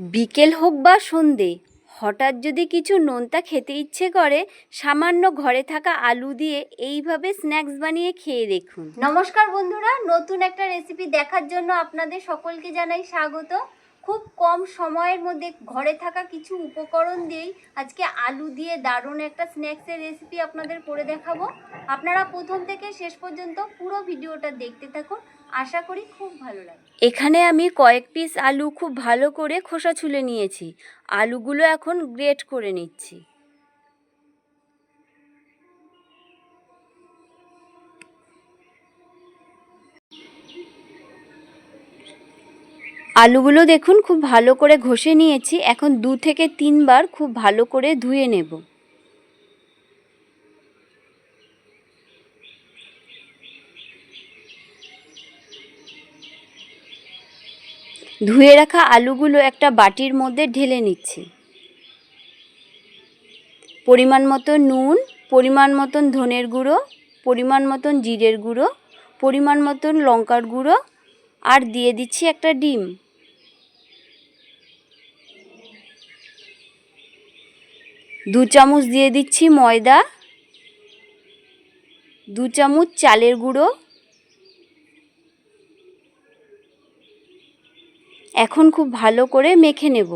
বিকেল হোক বা সন্ধে, হঠাৎ যদি কিছু নোনতা খেতে ইচ্ছে করে, সামান্য ঘরে থাকা আলু দিয়ে এইভাবে স্ন্যাক্স বানিয়ে খেয়ে দেখুন। নমস্কার বন্ধুরা, নতুন একটা রেসিপি দেখার জন্য আপনাদের সকলকে জানাই স্বাগত। খুব কম সময়ের মধ্যে ঘরে থাকা কিছু উপকরণ দিয়েই আজকে আলু দিয়ে দারুণ একটা স্ন্যাক্সের রেসিপি আপনাদের করে দেখাবো। আপনারা প্রথম থেকে শেষ পর্যন্ত পুরো ভিডিওটা দেখতে থাকুন, আশা করি খুব ভালো লাগবে। এখানে আমি কয়েক পিস আলু খুব ভালো করে খোসা ছুলে নিয়েছি। আলুগুলো এখন গ্রেট করে নিচ্ছি। আলুগুলো দেখুন খুব ভালো করে ঘষে নিয়েছি। এখন 2 থেকে 3 বার খুব ভালো করে ধুয়ে নেব। ধুয়ে রাখা আলুগুলো একটা বাটির মধ্যে ঢেলে নিচ্ছি। পরিমাণ মতো নুন, পরিমাণ মতন ধনের গুঁড়ো, পরিমাণ মতন জিরের গুঁড়ো, পরিমাণ মতন লঙ্কার গুঁড়ো, আর দিয়ে দিচ্ছি একটা ডিম। দু চামচ দিয়ে দিচ্ছি ময়দা, 2 চামচ চালের গুঁড়ো। এখন খুব ভালো করে মেখে নেব।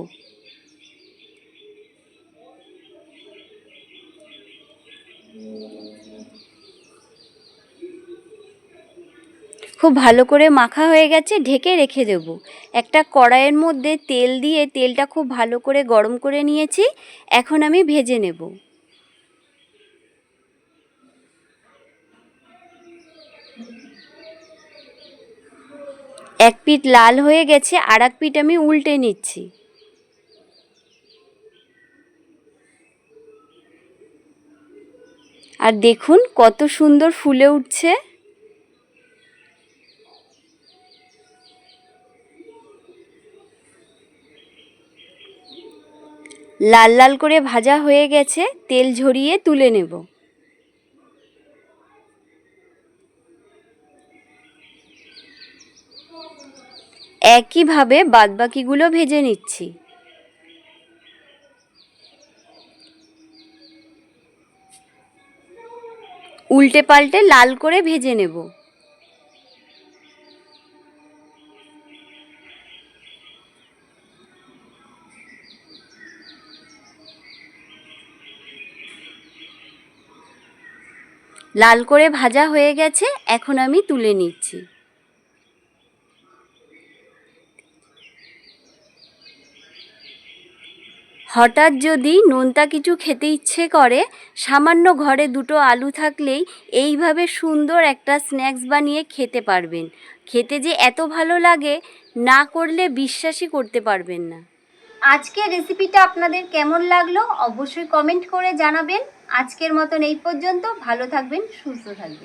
খুব ভালো করে মাখা হয়ে গেছে, ঢেকে রেখে দেব। একটা কড়াইয়ের মধ্যে তেল দিয়ে তেলটা খুব ভালো করে গরম করে নিয়েছি। এখন আমি ভেজে নেব। এক পিঠ লাল হয়ে গেছে, আর এক পিঠ আমি উল্টে নিচ্ছি। আর দেখুন কত সুন্দর ফুলে উঠছে। লাল লাল করে ভাজা হয়ে গেছে, তেল ঝরিয়ে তুলে নেব। একইভাবে বাদবাকিগুলো ভেজে নিচ্ছি। উল্টে পাল্টে লাল করে ভেজে নেব। লাল করে ভাজা হয়ে গেছে, এখন আমি তুলে নিচ্ছি। হঠাৎ যদি নোনতা কিছু খেতে ইচ্ছে করে, সামান্য ঘরে 2টো আলু থাকলেই এইভাবে সুন্দর একটা স্ন্যাক্স বানিয়ে খেতে পারবেন। খেতে যে এত ভালো লাগে, না করলে বিশ্বাসই করতে পারবেন না। আজকের রেসিপিটা আপনাদের কেমন লাগলো অবশ্যই কমেন্ট করে জানাবেন। আজকের মতন এই পর্যন্ত। ভালো থাকবেন, সুস্থ থাকবেন।